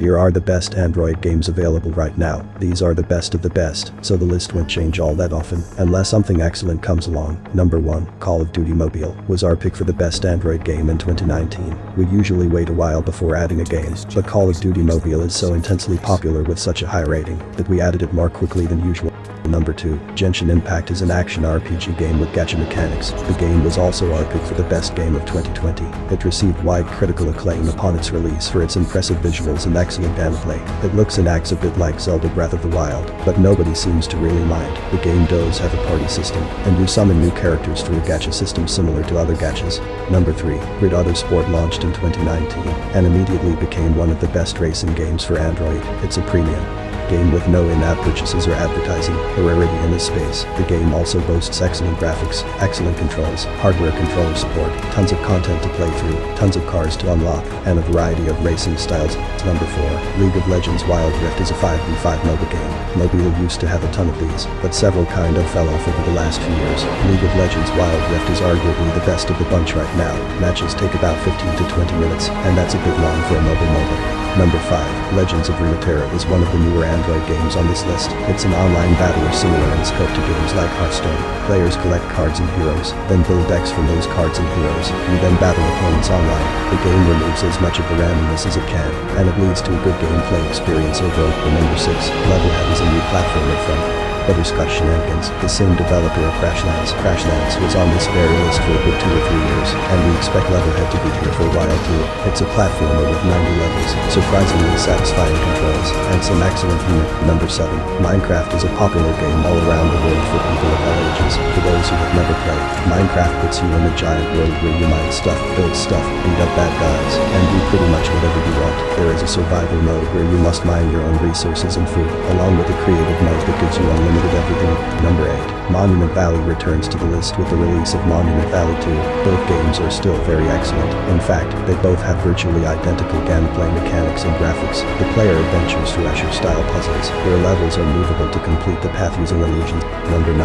Here are the best Android games available right now. These are the best of the best, so the list won't change all that often, unless something excellent comes along. Number 1, Call of Duty Mobile, was our pick for the best Android game in 2019. We usually wait a while before adding a game, but Call of Duty Mobile is so intensely popular with such a high rating that we added it more quickly than usual. Number 2, Genshin Impact is an action RPG game with gacha mechanics. The game was also our pick for the best game of 2020. It received wide critical acclaim upon its release for its impressive visuals and excellent gameplay. It looks and acts a bit like Zelda Breath of the Wild, but nobody seems to really mind. The game does have a party system, and you summon new characters through a gacha system similar to other gachas. Number 3, Grid Autosport launched in 2019, and immediately became one of the best racing games for Android. It's a premium game with no in-app purchases or advertising, a rarity in this space. The game also boasts excellent graphics, excellent controls, hardware controller support, tons of content to play through, tons of cars to unlock, and a variety of racing styles. Number 4, League of Legends Wild Rift is a 5v5 MOBA game. Mobile used to have a ton of these, but several kind of fell off over the last few years. League of Legends Wild Rift is arguably the best of the bunch right now. Matches take about 15 to 20 minutes, and that's a bit long for a mobile MOBA. Number 5, Legends of Runeterra is one of the newer Android games on this list. It's an online battler similar in scope to games like Hearthstone. Players collect cards and heroes, then build decks from those cards and heroes. You then battle opponents online. The game removes as much of the randomness as it can, and it leads to a good gameplay experience overall. Number 6, Levelhead is a new platformer from Butterscotch Shenanigans, the same developer of Crashlands. Crashlands was on this very list for a good 2 or 3 years, and we expect Levelhead to be here for a while too. It's a platformer with 90 levels, surprisingly satisfying controls, and some excellent humor. Number 7, Minecraft is a popular game all around the world for people of all ages. For those who have never played, Minecraft puts you in a giant world where you mine stuff, build stuff, beat up bad guys, and do pretty much whatever you want. There is a survival mode where you must mine your own resources and food, along with a creative mode that gives you unlimited everything. Number 8, Monument Valley returns to the list with the release of Monument Valley 2. Both games are still very excellent. In fact, they both have virtually identical gameplay mechanics and graphics. The player adventures through Escher-style puzzles, where levels are movable to complete the path using illusions. Number 9,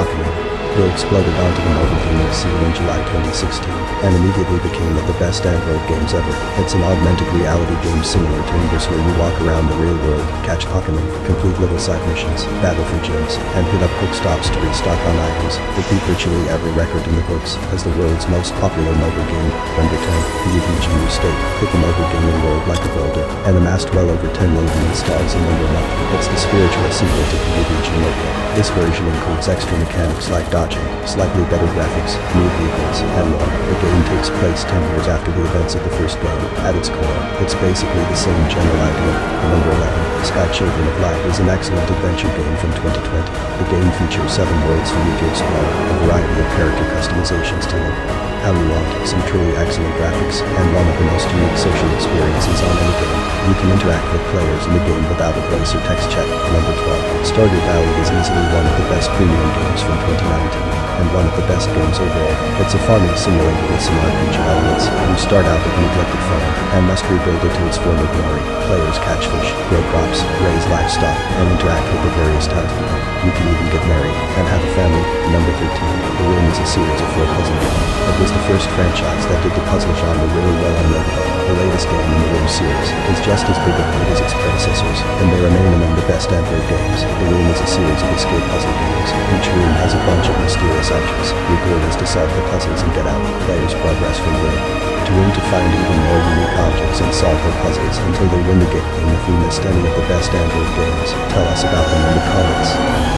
Acclaim exploded onto the mobile gaming scene in July 2016, and immediately became one of the best Android games ever. It's an augmented reality game similar to Ingress, where you walk around the real world, catch Pokemon, complete little side missions, battle for gems, and hit up quick stops to restock on items. It beat virtually every record in the books as the world's most popular mobile game. Number 10, PUBG New State hit the mobile gaming world like a boulder, and amassed well over 10 million installs in under a month. It's the spiritual sequel to PUBG Mobile. This version includes extra mechanics like dodging, slightly better graphics, new vehicles, and more. The game takes place 10 years after the events of the first game. At its core, it's basically the same general idea. Number 11, Sky Children of Light is an excellent adventure game from 2020. The game features 7 worlds for you to explore, a variety of character customizations to look how you want, some truly excellent graphics, and one of the most unique social experiences on any game. You can interact with players in the game without a voice or text chat. Number 12, Stardew Valley is easily one of the best premium games from 2019. And one of the best games overall. It's a farming simulator with some RPG elements. You start out with a neglected farm, and must rebuild it to its former glory. Players catch fish, grow crops, raise livestock, and interact with the various townspeople. You can even get married, and have a family. Number 13, The Room is a series of 4 puzzle games. It was the first franchise that did the puzzle genre really well on mobile. The latest game in the Room series is just as big a hit as its predecessors, and they remain among the best Android games. The Room is a series of escape puzzle games. Each room has a bunch of mysterious objects. Your goal is to solve the puzzles and get out. Players progress from room to room to find even more unique objects and solve their puzzles until they win the game. And if we missed any of the best Android games, tell us about them in the comments.